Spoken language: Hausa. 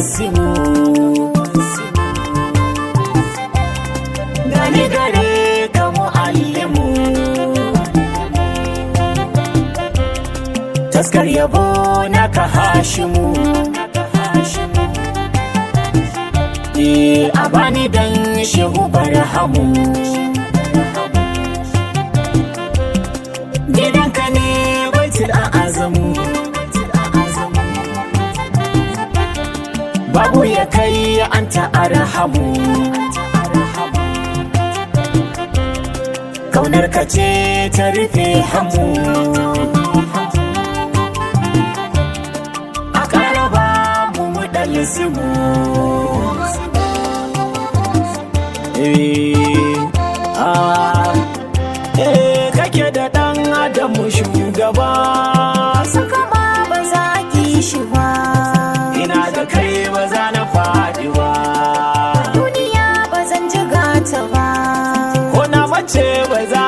kasimu gani gare ka mu'allimu taskar yabo naka hashimu a bani dan shehu barhamu gidanka ne baitul azamu babu ya kai anta arhamu kaunar ka ce ta rufe hamu a ƙaraba mu muɗallisimu kake da ɗan adamu shugaba suka ma ba za ki shi ba ina da kai ba za na faɗi ba duniya ba zan jiga ta ba ko na mace ba za